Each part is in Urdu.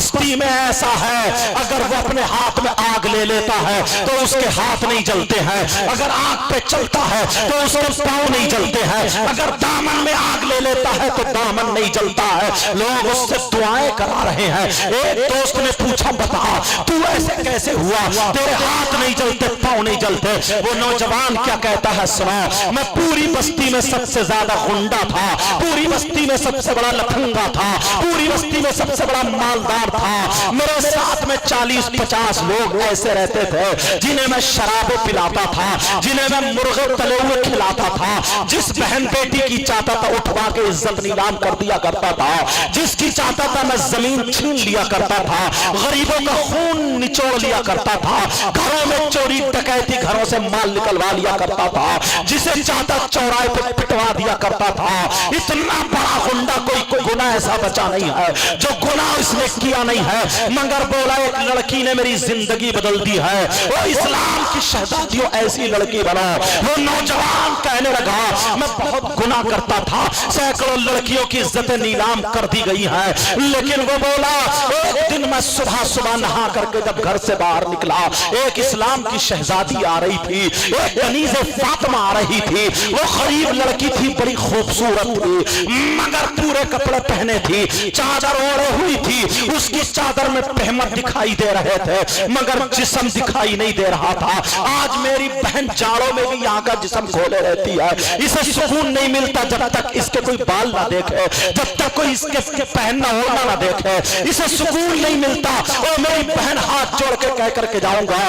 بستی میں ایسا ہے اگر وہ اپنے ہاتھ میں آگ لے لیتا ہے تو اس کے ہاتھ نہیں جلتے ہیں، اگر آگ پہ چلتا ہے تو اس کے پاؤں نہیں جلتے ہیں، اگر دامن میں آگ لے لیتا ہے تو دامن نہیں جلتا ہے۔ لوگ اس سے دعائیں کرا رہے ہیں۔ ایک دوست نے پوچھا بتا تو ایسے کیسے ہوا، تیرے ہاتھ نہیں جلتے پاؤں نہیں جلتے؟ وہ نوجوان کیا کہتا ہے سنا، میں پوری بستی میں سب سے زیادہ غنڈا تھا، پوری بستی میں سب سے بڑا لفنگا تھا، پوری بستی میں سب سے بڑا مالدار تھا، میرے ساتھ میں 40-50 لوگ ایسے رہتے تھے جنہیں میں شراب پلاتا تھا، جنہیں میں مرغے تلے ہوئے کھلاتا تھا، جس بہن بیٹی کی چاہتا تھا اٹھوا کے عزت نیلام کر دیا کرتا تھا، جس کی چاہتا تھا میں زمین چھین لیا کرتا تھا، غریبوں کا خون نچوڑ لیا کرتا تھا، گھروں میں چوری ڈکیتی گھروں سے مال نکلوا لیا کرتا تھا، جسے چاہتا چوراہے پہ پٹوا دیا کرتا تھا۔ اتنا بڑا غنڈا کوئی گناہ ایسا بچا نہیں ہے جو گناہ اس نے کیا نہیں ہے، مگر بولا ایک لڑکی نے میری زندگی بدل دی ہے، وہ اسلام کی شہزادیوں ایسی لڑکی بنا۔ وہ نوجوان کہنے لگا میں بہت گناہ کرتا تھا، سینکڑوں لڑکیوں کی عزتیں نیلام کر دی گئی ہیں، لیکن وہ بولا ایک دن میں صبح صبح نہا کر کے جب گھر سے باہر نکلا، ایک اسلام کی شہزادی آ رہی تھی، ایک کنیز فاطمہ آ رہی تھی، وہ غریب لڑکی تھی، بڑی خوبصورت تھی، مگر پورے کپڑے پہنے تھی، چادر اوڑے ہوئی تھی، اس کی چادر میں پہمت دکھائی دے رہے تھے مگر جسم دکھائی نہیں دے رہا تھا۔ آج میری بہن جاڑوں میں بھی یہاں کا جسم کھولے رہتی ہے، اسے سکون نہیں ملتا جب تک اس کے کوئی بال نہ دیکھے، جب تک کوئی اس کے پہننا ہونا نہ دیکھے، اسے سکون نہیں ملتا۔ اور میری بہن ہاتھ جوڑ کے کہہ کر کے جاؤں گا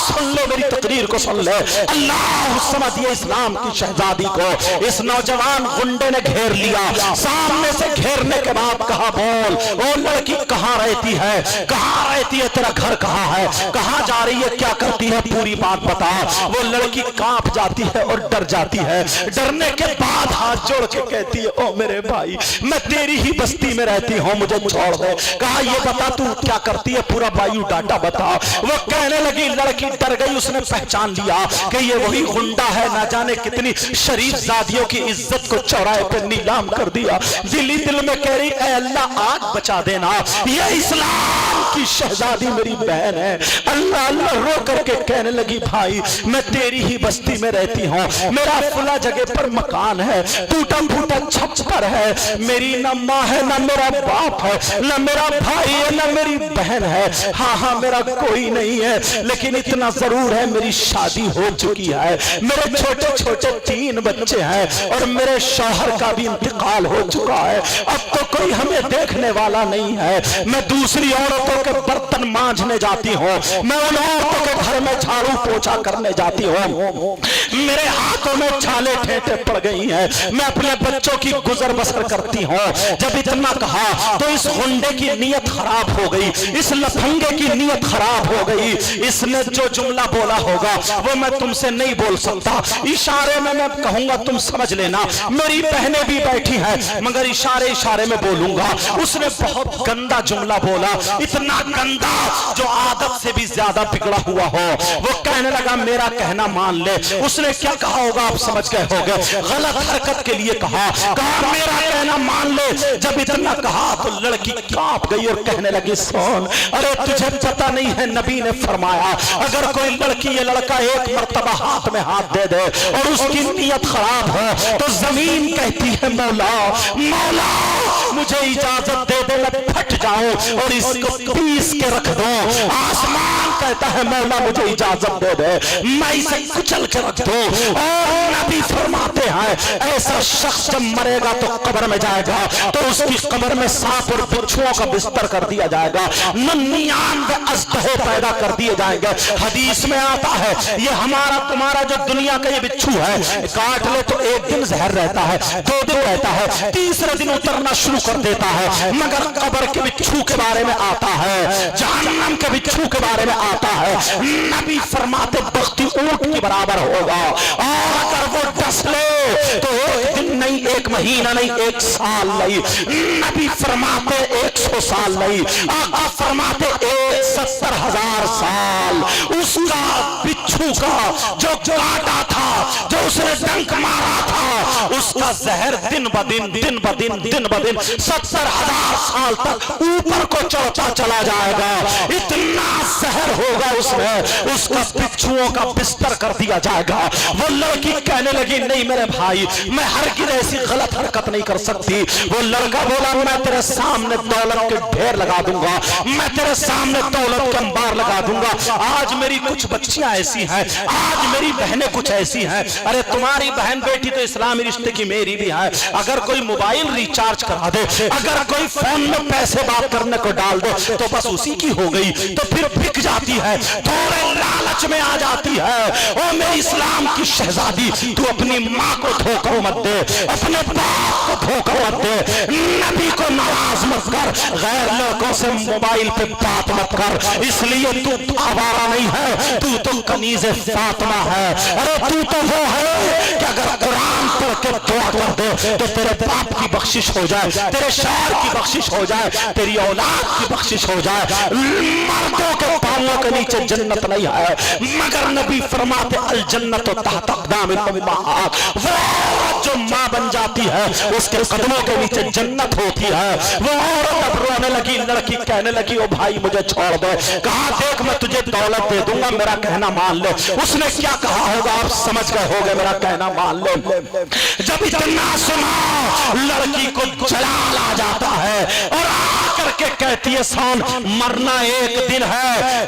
سن لو میری تقریر کو، سن لے اللہ سمجھ یہ اسلام کی شہزادی کو اس نوجوان غنڈے نے گھیر لیا، سامنے سے گھیرنے کے بعد کہا بول وہ لڑکی کہاں رہتی ہے، کہاں رہتی ہے، تیرا گھر کہاں ہے، کہاں جا رہی ہے، کیا کرتی ہے، پوری بات بتا۔ وہ لڑکی کانپ جاتی ہے اور ڈر جاتی ہے، ڈرنے کے بعد ہاتھ جوڑ کے کہتی ہے او میرے بھائی میں تیری ہی بستی میں رہتی ہوں، مجھے چھوڑ دے۔ کہا یہ بتا تو کیا کرتی ہے، پورا بایو ڈاٹا بتا۔ وہ کہنے لگی، لڑکی ڈر گئی، اس نے پہچان لیا کہ یہ وہی غنڈا ہے، نہ جانے کتنی شریف زادیوں کی عزت کو چوراہے پہ نیلام کر دیا۔ دلی دل میں کہہ رہی اے اللہ آج بچا دینا، یہ اسلام کی شہزادی میری بہن ہے۔ اللہ اللہ رو کر کے کہنے لگی بھائی میں تیری ہی بستی میں رہتی ہوں، میرا فلا جگہ پر مکان ہے، ٹوٹا پھوٹا چھپر ہے، میری نہ ماں ہے نہ میرا باپ ہے، نہ میرا بھائی ہے نہ میری بہن ہے، ہاں میرا کوئی نہیں ہے، لیکن اتنا ضرور ہے میری شادی ہو چکی ہے، میرے چھوٹے چھوٹے 3 بچے ہیں اور میرے شوہر کا بھی انتقال ہو چکا ہے، اب تو کوئی ہمیں دیکھنے والا نہیں ہے، میں دوسری عورتوں کے برتن مانجنے جاتی ہوں، میں ان عورتوں کے گھر میں جھاڑو پوچھا کرنے جاتی ہوں، میرے ہاتھوں میں چھالے ٹھیٹے پڑ گئی ہیں، میں اپنے بچوں کی گزر بسر کرتی ہوں۔ جب اتنا کہا تو اس غنڈے کی نیت خراب ہو گئی، اس لفنگے کی نیت خراب ہو گئی، اس نے جو جملہ بولا ہوگا وہ میں تم سے نہیں بول سکتا، اشارے میں کہوں گا تم سمجھ لینا، میری بہنیں بھی بیٹھی ہیں مگر اشارے میں بولوں گا۔ اس نے بہت گندا جملہ بولا، اتنا گندا جو عادت سے بھی زیادہ بگڑا ہوا ہو۔ وہ کہنے لگا میرا کہنا مان لے، اس نے کیا کہا ہوگا آپ سمجھ گئے ہوگے، غلط حرکت کے لیے کہا میرا کہنا مان لے۔ جب اتنا کہا تو لڑکی کانپ گئی اور کہنے لگی سن ارے تجھے پتہ نہیں ہے نبی نے فرمایا اگر کوئی لڑکی یا لڑکا ایک مرتبہ ہاتھ میں ہاتھ دے دے اور اس کی نیت خراب ہو تو زمین کہتی ہے مولا مولا مجھے اجازت دے دے میں پھٹ جاؤں اور اس کو پیس کے رکھ دوں، آسمان کہتا ہے مولا مجھے اجازت دے دے میں اسے کچل کے رکھ دوں۔ اور نبی فرماتے ہیں ایسا شخص جب مرے گا تو قبر میں جائے گا تو اس کی قبر میں سانپ اور بچھوؤں کا بستر کر دیا جائے گا، 99 اژدہے پیدا کر دیے جائیں گے۔ حدیث میں آتا ہے یہ ہمارا تمہارا جو دنیا کا یہ بچھو ہے کاٹ لے تو ایک دن زہر رہتا ہے، 2 دن رہتا ہے، تیسرے دن اترنا شروع کر دیتا ہے، مگر قبر کے بچھو کے بارے میں آتا ہے، جہنم کے بچھو کے بارے میں آتا ہے، نبی فرماتے بختی اونٹ کی برابر ہوگا، اور اگر وہ ڈس لے تو ایک دن نہیں، ایک مہینہ نہیں، ایک سال نہیں، نبی فرماتے 100 100 سال نہیں، آقا فرماتے 70,000 سال اس کا بچھو کا جو کاٹا تھا، جو اس نے ڈنک مارا تھا، اس کا زہر دن بدن 70,000 سال تک اوپر کو چڑھتا چلا جائے گا، اتنا زہر ہوگا اس میں، اس کا بچھوؤں کا بستر کر دیا جائے گا۔ وہ لڑکی کہنے لگی نہیں میرے بھائی، میں ہرگز ایسی غلط حرکت نہیں کر سکتی۔ وہ لڑکا بولا میں تیرے سامنے دولت کے ڈھیر لگا دوں گا، میں تیرے سامنے دولت کے انبار لگا دوں گا۔ آج میری کچھ بچیاں ایسی ہیں، آج میری بہنیں کچھ ایسی ہیں، ارے تمہاری بہن بیٹی تو اسلامی رشتے کی میری بھی ہے، اگر کوئی موبائل ریچارج کرا دے، اگر کوئی فون میں پیسے بات کرنے کو ڈال دے تو بس اسی کی ہو گئی، تو پھر بک جاتی ہے، تھوڑے لالچ میں آ جاتی ہے۔ او میری اسلام کی شہزادی، تو اپنی ماں کو دھوکہ مت دے، اپنے باپ کو دھوکہ مت دے، نبی کو ناراض مت کر، غیر لڑکوں سے موبائل پہ بات مت کر، اس لیے تو آوارہ نہیں ہے، تو کنیز فاطمہ ہے۔ ارے تو وہ ہے کہ اگر قرآن پڑھ کے دعا کر دے تو تیرے باپ کی بخشش ہو جائے، تیرے شوہر کی بخشش ہو جائے، تیری اولاد کی بخشش ہو جائے۔ مردوں کے پاؤں کے نیچے جنت نہیں ہے، مگر نبی فرماتے الجنت تحت اقدام الامہات، وہ عورت جو ماں بن جاتی ہے اس کے قدموں کے نیچے جنت ہوتی ہے۔ وہ عورت اب رونے لگی، لڑکی کہنے لگی او بھائی مجھے چھوڑ دے، کہا دیکھ میں تجھے دولت دے دوں گا، میرا کہنا مان لے۔ اس نے کیا کہا ہوگا آپ سمجھ گئے ہوگے، میرا کہنا مان لے۔ جب اتنا سنا لڑکی کو جلال آ جاتا ہے اور آ کر کے کہتی ہے سان مرنا ایک دن ہے،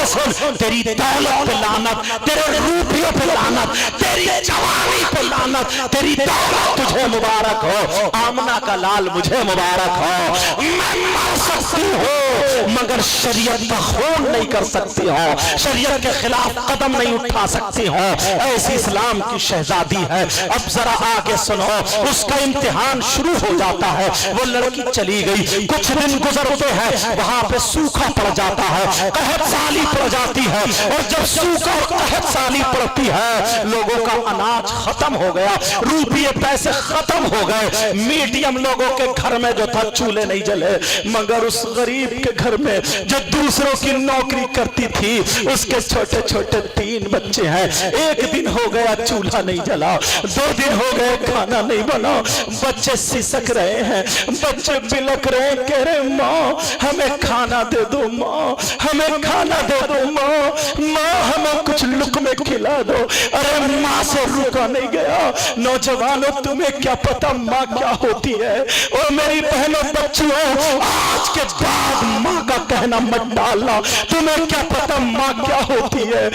سن تیری دولت پہ لعنت، تیرے روپیوں پہ لعنت، تیری جوانی پہ لعنت، تیری دولت تجھے مبارک ہو، آمنہ کا لال مجھے مبارک ہو۔ میں مر سکتی ہوں مگر شریعت کا خون نہیں کر سکتی ہوں، شریعت کے خلاف قدم نہیں اٹھا سکتی ہوں، ایسی اسلام کی شہزادی ہے۔ اب ذرا آگے سنو، اس کا امتحان شروع ہو جاتا ہے۔ وہ لڑکی چلی گئی، کچھ دن گزرتے ہیں، وہاں پہ سوکھا پڑ جاتا ہے، قحط سالی پڑ جاتی ہے، اور جب سوکھا اور قحط سالی پڑتی ہے لوگوں کا اناج ختم ہو گیا، روپیے پیسے ختم ہو گئے، میڈیم لوگوں کے گھر میں جو تھا چولہے نہیں جلے، مگر اس غریب کے گھر میں جو دوسروں کی نوکری کرتی تھی اس کے چھوٹے چھوٹے 3 بچے ہیں، ایک دن ہو گیا چولہا نہیں جلا، 2 دن ہو گئے کھانا نہیں بنا، بچے سسک رہے ہیں، بچے بلک رہے ہیں، کہہ رہے ماں ہمیں کھانا دے دو، ماں ہمیں کھانا دے دو، ماں ہمیں کچھ لقمے کھلا دو۔ ارے ماں سے رکا نہیں گیا۔ نوجوانوں تمہیں کیا پتا ماں کیا ہوتی ہے؟ اور میری بہنوں بچیوں آج کے بعد ماں کا کہنا مت ڈالنا، تمہیں کیا پتا ماں کیا ہوتی ہے؟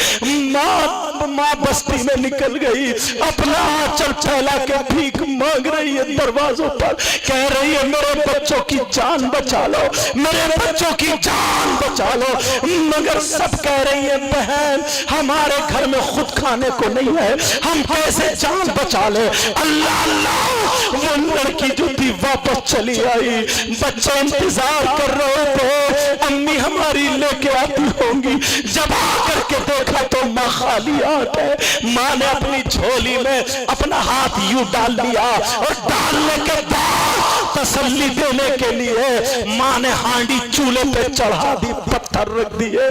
ماں بستی میں نکل گئی، اپنا آنچل پھیلا کے بھیک مانگ رہی ہے دروازوں پر، کہہ رہی ہے میرے بچوں کی جان بچا لو، میرے بچوں کی جان بچا لو، مگر سب کہہ رہی ہے بہن ہمارے گھر میں خود کھانے کو نہیں ہے، ہم کیسے جان بچا لے۔ اللہ اللہ، وہ لڑکی جو تھی واپس چلی آئی، بچے انتظار کر رہے تھے امی ہماری لے کے آتی ہوں گی، جب آ کر کے دیکھا تو ماں خالی ہاتھ ہے۔ ماں نے اپنی جھولی میں اپنا ہاتھ یوں ڈال لیا اور ڈالنے کے بعد تسلی دینے کے لیے ماں نے ہانڈی چولہے پہ چڑھا دی، پتھر رکھ دیے،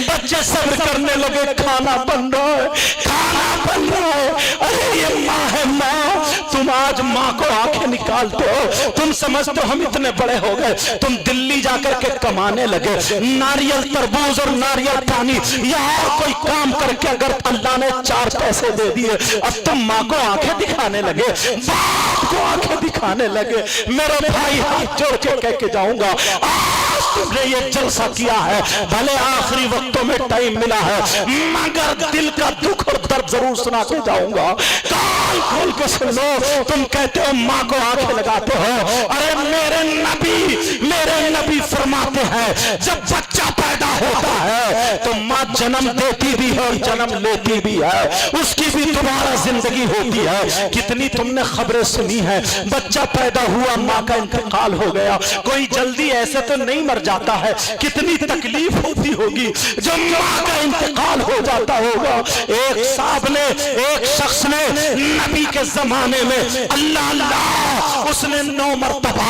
بچے صبر کرنے لگے، کھانا بن رہا ہے، کھانا بن رہا ہے۔ ارے یہ ماں ہے، ماں تم آج ماں کو آنکھیں نکالتے ہو، تم سمجھتے ہو ہم اتنے بڑے ہو گئے، تم دلی جا کر کے کمانے لگے، ناریل تربوز اور ناریل پانی یا اور کوئی کام کر کے اگر اللہ نے 4 پیسے دے دیے اب تم ماں کو آنکھیں دکھانے لگے، باپ کو آنکھیں دکھانے لگے۔ میرے بھائی ہاتھ جوڑ کے کہہ کے جاؤں گا آج تم نے یہ جلسہ کیا ہے، بھلے آخری وقتوں میں ٹائم ملا ہے مگر دل کا دکھ اور درد ضرور سنا کے جاؤں گا۔ کان کھول کے سن لو، تم کہتے ہو ماں کو آنکھیں لگاتے ہو، ارے میرے نبی فرماتے ہیں جب بچہ پیدا ہوتا ہے تو ماں جنم دیتی بھی ہے اور جنم لیتی بھی ہے، اس کی بھی دوبارہ زندگی ہوتی ہے۔ کتنی تم نے خبریں سنی ہیں، بچہ پیدا ہوا ماں کا انتقال ہو گیا، کوئی جلدی ایسے تو نہیں مر جاتا ہے، کتنی تکلیف ہوتی ہوگی جب ماں کا انتقال ہو جاتا ہوگا۔ ایک صاحب نے، ایک شخص نے نبی کے زمانے میں اللہ اللہ اس نے 9 مرتبہ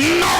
9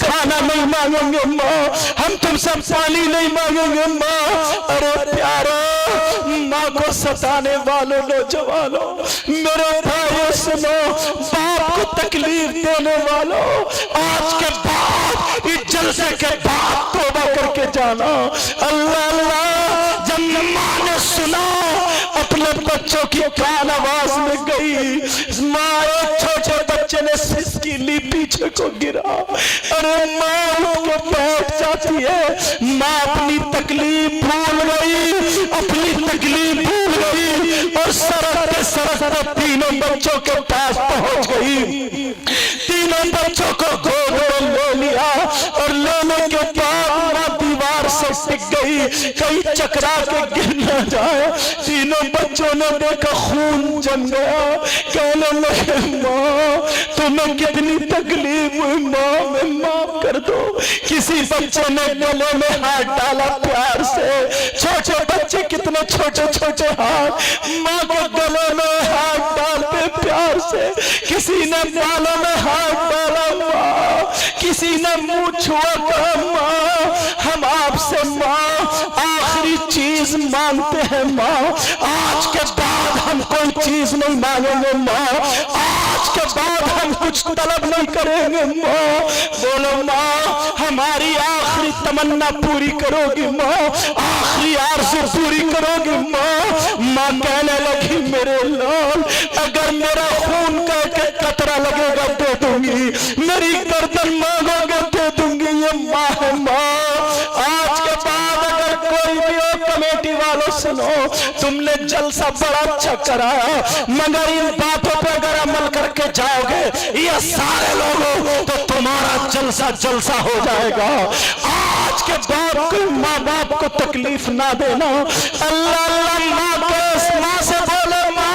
کھانا نہیں مانگیں گے ماں، ہم تم سے پانی نہیں مانگیں گے ماں۔ ارے پیارو، ماں کو ستانے والوں نوجوانوں، میرے بھائیو سنو، باپ کو تکلیف دینے والوں، آج کے بعد اس جلسے کے بعد توبہ کر کے جانا۔ اللہ اللہ، جب ماں نے سنا اپنے بچوں کی کان آواز میں گئی، ماں ایک چھوٹے بچے نے سسکی لی، پیچھے کو گرا۔ ارے ماں اٹھ کے بیٹھ جاتی ہے، ماں اپنی تکلیف بھول گئی، اپنی تکلیف بھول گئی، اور سرکتے سرکتے تینوں بچوں کے پاس پہنچ گئی، تینوں بچوں کو گود میں لے لیا، اور لینے کے بعد ماں دیوار سے ٹک گئی کہیں چکرا کے گر نہ جائے۔ تینوں بچوں نے دیکھا خون جم گیا، کہنے لگے ماں تمہیں کتنی تکلیف ہوئی، ماں میں معاف کر دو۔ کسی بچے نے گلے میں ہاتھ ڈالا پیار سے، چھوٹے بچے کتنے چھوٹے چھوٹے ہاتھ ماں کے گلے میں ہاتھ ڈالتے پیار سے، کسی نے بالوں میں ہاتھ ڈالا ماں، کسی نے منہ چھوا کہا ماں ہم آپ سے ماں آخری چیز مانگتے ہیں ماں، آج کے بعد ہم کوئی چیز نہیں مانگیں گے ماں، آج کے بعد ہم کچھ طلب نہیں کریں گے ماں۔ بولو ماں ہماری آخری تمنا پوری کرو گی ماں، آخری آرزو پوری کرو گی ماں۔ ماں کہنے لگی میرے لال اگر میرا خون کا ایک قطرہ لگے گا دے دوں گی، میری گردن مانگو گے دے دوں گی، یہ ماں ہے ماں۔ آج کے بعد اگر کوئی بھی ہو کمیٹی والوں سنو، تم نے جلسہ بڑا اچھا کرایا، مگر ان باتوں پہ اگر عمل کر کے جاؤ گے یہ سارے لوگوں تو تمہارا جلسہ جلسہ ہو جائے گا۔ آج کے بعد کوئی ماں باپ کو تکلیف نہ دینا۔ اللہ اللہ، ماں کو اس ماں سے بولے ماں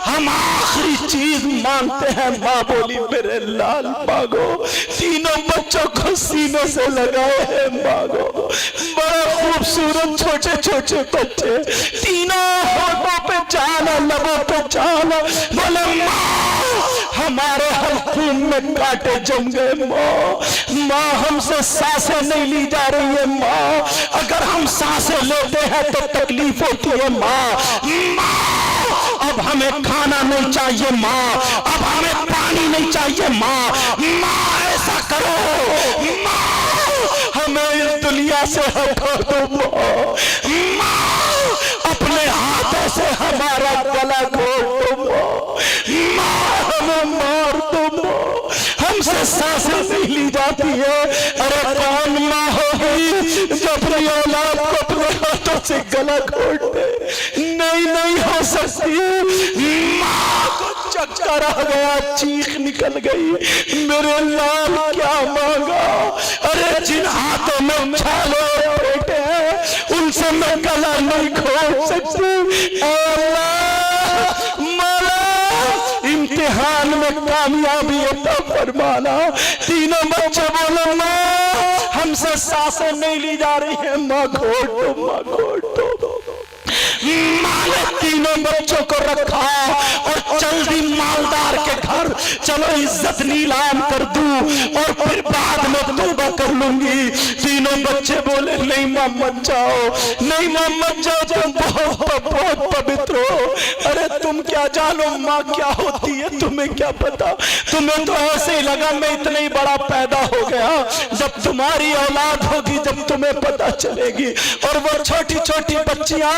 ہم آخری چیز مانتے ہیں۔ ماں بولی میرے لال مانگو، تینوں بچوں کو سینے سے لگائے ہیں مانگو، بڑا خوبصورت چھوٹے چھوٹے بچے، تینوں ہونٹوں پہ جانا لبوں پہ جانا، بولے ماں ہمارے حلقوم میں کانٹے جم گئے ماں، ماں ہم سے سانسیں نہیں لی جا رہی ہے ماں، اگر ہم سانسیں لیتے ہیں تو تکلیف ہوتی ہے ماں، اب ہمیں کھانا نہیں چاہیے ماں، اب ہمیں پانی نہیں چاہیے ماں، ماں ایسا کرو ماں ہمیں اس دنیا سے ہٹا دو ماں، اپنے ہاتھوں سے ہمارا گلا گھونٹ دو ماں، ہمیں مار دو ماں، ہم سے سانسیں نہیں لی جاتی ہے۔ ارے کون ماں ہوگی جو اپنی اولاد کو اپنے ہاتھوں سے گلا گھونٹ دے؟ نہیں ہو سکتی۔ ماں کو چکر آ گیا، چیخ نکل گئی، میرے لال کیا مانگا؟ ارے جن ہاتھوں میں چھالے بیٹے ہیں ان سے میں گلا نہیں کھول سکتی۔ اللہ مولا امتحان میں کامیابی عطا فرمانا۔ تینوں بچے بولو ماں ہم سے سانسیں نہیں لی جا رہی ہیں، ماں گھونٹ دو، ماں گھونٹ دو۔ ماں نے تینوں بچوں کو رکھا اور چل دی مالدار کے گھر، چلو عزت نیلام کر دوں اور پھر بعد میں توبہ کر لوں گی۔ تینوں بچے بولے نہیں ماں مت جاؤ، نہیں ماں مت جاؤ، تم بہت پوتر ہو۔ ارے تم کیا جانو ماں کیا ہوتی ہے، تمہیں کیا پتا؟ تمہیں تو ایسے ہی لگا میں اتنا ہی بڑا پیدا ہو گیا، جب تمہاری اولاد ہوگی جب تمہیں پتا چلے گی۔ اور وہ چھوٹی چھوٹی بچیاں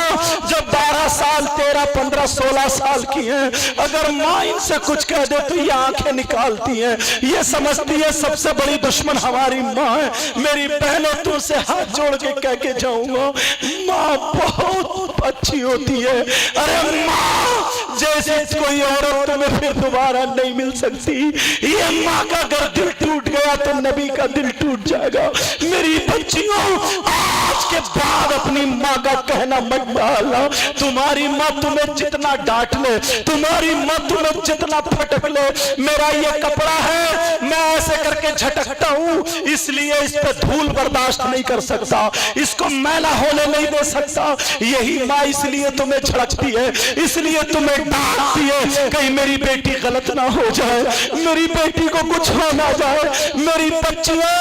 جب 12 سال 13 15 16 سال کی ہیں، اگر ماں ان سے کچھ کہہ دے تو یہ آنکھیں نکالتی ہیں، یہ سمجھتی ہے سب سے بڑی دشمن ہماری ماں ہے۔ میری بہنوں تم سے ہاتھ جوڑ کے کہہ کے جاؤں گا ماں بہت اچھی ہوتی ہے۔ ارے ماں جیسے کوئی عورت تمہیں پھر دوبارہ نہیں مل سکتی، یہ ماں کا اگر دل ٹوٹ گیا تو نبی کا دل ٹوٹ جائے گا۔ میری بچیوں آج کے بعد اپنی ماں کا کہنا مت ڈالنا. تمہاری ماں تمہیں جتنا ڈانٹ لے, تمہاری ماں تمہیں جتنا پھٹک لے, میرا یہ کپڑا ہے میں ایسے کر کے جھٹکتا ہوں, اس لیے اس پہ دھول برداشت نہیں کر سکتا, اس کو میلا ہونے نہیں دے سکتا. یہی ماں اس لیے تمہیں جھڑکتی ہے, اس لیے تمہیں ڈانٹتی ہے, کہیں میری بیٹی غلط نہ ہو جائے, میری بیٹی کو کچھ ہو نہ جائے. میری بچیاں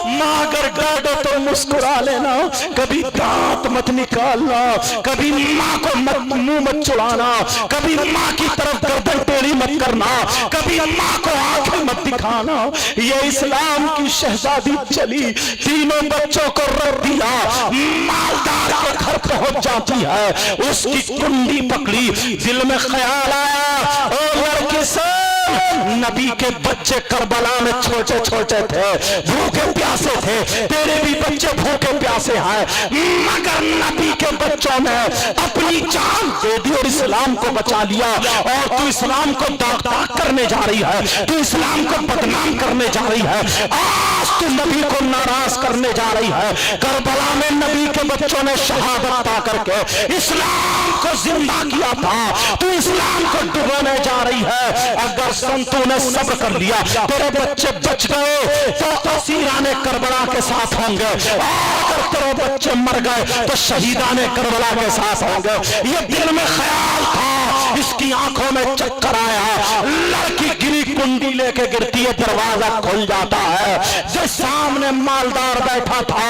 ماں اگر ڈانٹے تو مسکرا لینا, کبھی دانت مت نکالنا, کبھی ماں کو منہ مت چڑانا, کبھی ماں کی طرف گردن ٹیڑھی مت کرنا, کبھی ماں کو آنکھیں مت دکھانا. یہ اسلام کی شہزادی چلی, تینوں بچوں کو رکھ دیا, مالدار کے گھر پہنچ جاتی ہے, اس کی کنڈی پکڑی, دل میں خیال آیا او لڑکی سے نبی کے بچے کربلا میں چھوٹے چھوٹے تھے, بھوکے پیاسے تھے, تیرے بھی بچے بھوکے پیاسے ہیں, مگر نبی کے بچوں نے اپنی جان دے دی اور اسلام کو بچا لیا. اور تو اسلام کو داغ داغ کرنے جا رہی ہے, تو اسلام کو بدنام کرنے جا رہی ہے, آج تو نبی کو ناراض کرنے جا رہی ہے. کربلا میں نبی کے بچوں نے شہادت پا کر کے اسلام کو زندہ کیا تھا, تو اسلام کو ڈبونے جا رہی ہے. اگر سنتو نے صبر کر لیا, تیرے بچے بچ گئے تو اسیران کربلا کے ساتھ ہوں گے, اگر تیرے بچے مر گئے تو شہیدان کربلا کے ساتھ ہوں گے. یہ دل میں خیال تھا, اس کی آنکھوں میں چکر آیا, لڑکی گری, کنڈی لے کے گرتی ہے, دروازہ کھل جاتا ہے. جو سامنے مالدار بیٹھا تھا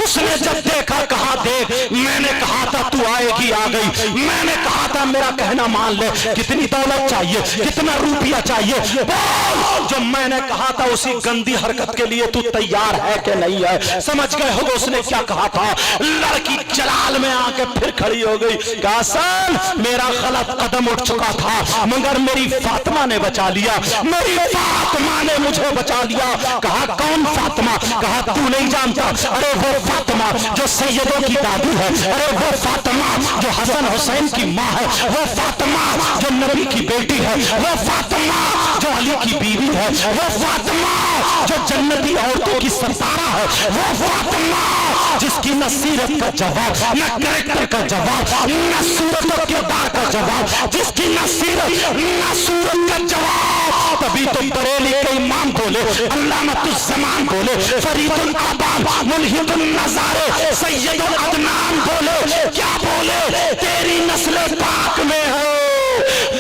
اس نے جب دیکھا, کہا دیکھ میں نے کہا تھا تو آئے گی, آ گئی, میں نے کہا تھا میرا کہنا مان لے, کتنی دولت چاہیے, کتنا روپیہ چاہیے, بول. جو میں نے کہا تھا اسی گندی حرکت کے لیے تو تیار ہے کہ نہیں ہے؟ سمجھ گئے ہو اس نے کیا کہا تھا؟ لڑکی جلال میں آ کے پھر کھڑی ہو گئی, کہا سن میرا غلط قدم اٹھ چکا تھا مگر میری فاطمہ نے بچا لیا, میری فاطمہ نے مجھے بچا لیا. کہا کون فاطمہ؟ کہا تو نہیں جانتا, ارے وہ فاطمہ جو سیدوں کی دادی ہے, ارے وہ فاطمہ جو حسن حسین کی ماں ہے, وہ فاطمہ جو نبی کی بیٹی ہے, وہ فاطمہ جو علی کی بیوی ہے, وہ فاطمہ جو جنتی عورتوں کی سردارہ ہے, وہ فاطمہ جس کی نہ سیرت کا جواب, نہ کریکٹر کا جواب, نہ صورت و کردار کا جواب, جس کی نہ سیرت نہ صورت کا جواب. تبھی تو بریلی کے امام بولے, علامۃ الزمان بولے, فرید العباد, ملحد النظارے, سید العدنان بولے, کیا بولے؟ تیری نسل پاک میں ہے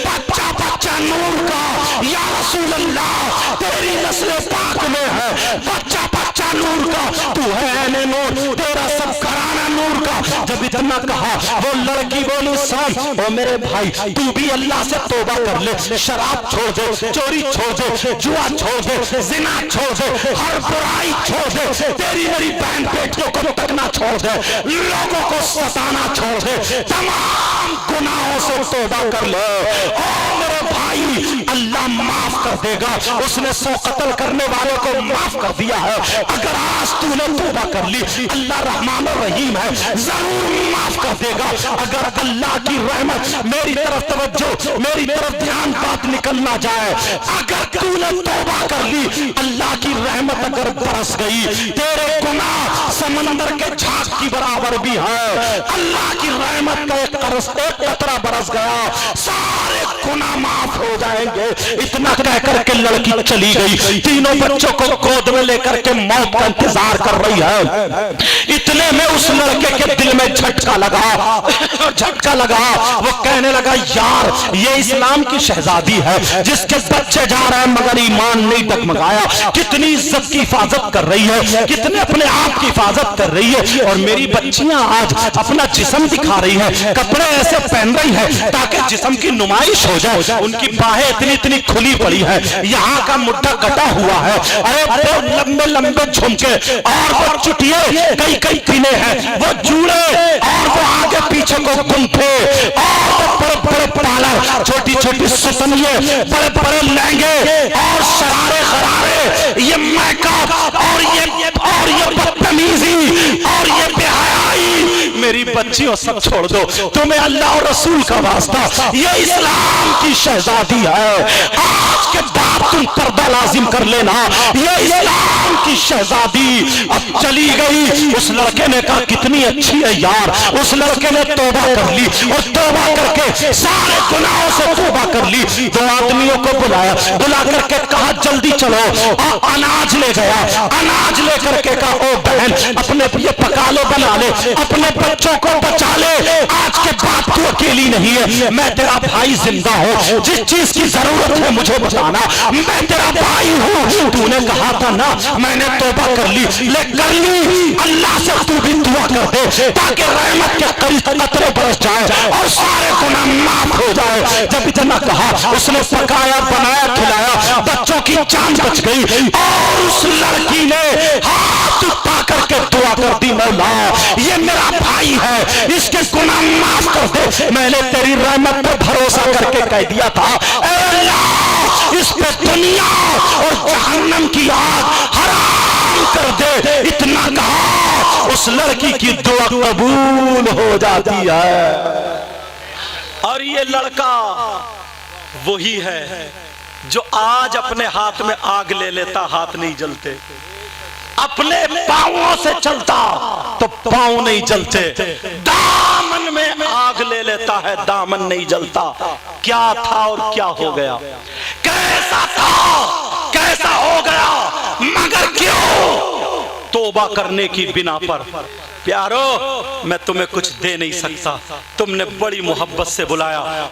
بچہ بچہ نور کا, یا رسول اللہ تیری نسل پاک میں ہے بچہ بچہ نور کا, تو ہے اہل نور, تیرا سب گھرانہ نور کا. جب اتنا کہا وہ لڑکی بولی سن او میرے بھائی تو بھی اللہ سے توبہ کر لے, شراب چھوڑ دے, چوری چھوڑ دے, جوا چھوڑ دے, زنا چھوڑ دے, ہر برائی چھوڑ دے, تیری میری بہن بیٹیوں کو تکنا چھوڑ دے, لوگوں کو ستانا چھوڑ دے, تمام گناہوں سے توبہ کر لے. او میرے بھائی اللہ معاف کر دے گا, اس نے 100 قتل کرنے والوں کو معاف کر دیا ہے. اگر آج تو نے توبہ کر لی, اللہ رحمان الرحیم ہے, ضرور معاف کر دے گا. اگر اللہ کی رحمت, میری طرف توجہ, میری طرف دھیان, بات نکل نہ جائے, اگر تو نے توبہ کر لی, اللہ کی رحمت اگر برس گئی, تیرے گناہ سمندر کے جھاگ کی برابر بھی ہے. اللہ کی رحمت کا ایک قطرہ برس گیا, سارے گناہ معاف ہو جائیں گے. اتنا کہہ کر کے لڑکی چلی گئی, تینوں بچوں کو گود میں لے کر کے موت کا انتظار کر رہی ہے. اتنے میں اس لڑکے کے دل میں جھٹکا لگا, وہ کہنے لگا یار یہ اسلام کی شہزادی ہے جس کے بچے جا رہے ہیں مگر ایمان نہیں ڈگمگایا, کتنی عزت کی حفاظت کر رہی ہے, کتنے اپنے آپ کی حفاظت کر رہی ہے, اور میری بچیاں آج اپنا جسم دکھا رہی ہیں, کپڑے ایسے پہن رہی ہیں تاکہ جسم کی نمائش ہو جائے, ان کی باہیں اتنی کھلی پڑی ہے, یہاں کا مڈھا کٹا ہوا ہے, ارے لمبے لمبے جھمکے اور وہ چٹیے کئی پینے ہیں, وہ جوڑے اور وہ آگے پیچھے کو گنٹھے اور بڑے بڑے پالر, چھوٹی چھوٹی ستنیے, بڑے بڑے لہنگے اور شرارے غرارے, یہ میک اپ اور یہ اور یہ بدتمیزی اور یہ بے حیائی، میری بچیوں سب چھوڑ دو، تمہیں اللہ اور رسول کا واسطہ، یہ اسلام کی شہزادی ہے، آج کے بعد تم پردہ لازم کر لینا، یہ اسلام کی شہزادی اب چلی گئی۔ اس لڑکے نے کہا کتنی اچھی ہے یار، اس لڑکے نے توبہ کر لی اور توبہ کر کے سارے گناہوں سے توبہ کر لی۔ دو آدمیوں کو بلایا، بلا کر کے کہا جلدی چلو، اناج لے گیا، اناج لے کر کے کہا او بہن اپنے یہ پکا لے، بنا لے، اپنے بچوں کو بچا لے، آج کے بعد تو اکیلی نہیں ہے، میں تیرا بھائی زندہ ہوں، جس چیز کی ضرورت ہے مجھے بتانا، میں تیرا بھائی ہوں، تو نے کہا تھا نا میں نے توبہ کر لی، لے کر لی، اللہ سے تو بھی دعا کر دے تاکہ رحمت کے قطرے برس جائے اور سارے گناہ معاف ہو جائے۔ جب اتنا کہا اس نے پکایا، بنایا، کھلایا، بچوں کی جان بچ گئی، اور اس لڑکی نے ہاتھ اٹھا کر کے دعا کر دی، مولا یہ میرا بھائی ہے، اس کے گناہ معاف کر دے، میں نے تیری رحمت پر بھروسہ کر کے کہہ دیا تھا اے اللہ اس پہ دنیا اور جہنم کی آگ حرام کر دے۔ اتنا کہا اس لڑکی کی دعا قبول ہو جاتی ہے۔ اور یہ لڑکا وہی ہے جو آج اپنے ہاتھ میں آگ لے لیتا، ہاتھ نہیں جلتے، اپنے پاؤں سے چلتا تو پاؤں نہیں جلتے، دامن میں آگ لے لیتا ہے، دامن نہیں جلتا۔ کیا تھا اور کیا ہو گیا، کیسا تھا کیسا ہو گیا، مگر کیوں؟ توبہ کرنے کی بنا پر۔ پیارو میں تمہیں کچھ دے نہیں سکتا، تم نے بڑی محبت سے بلایا،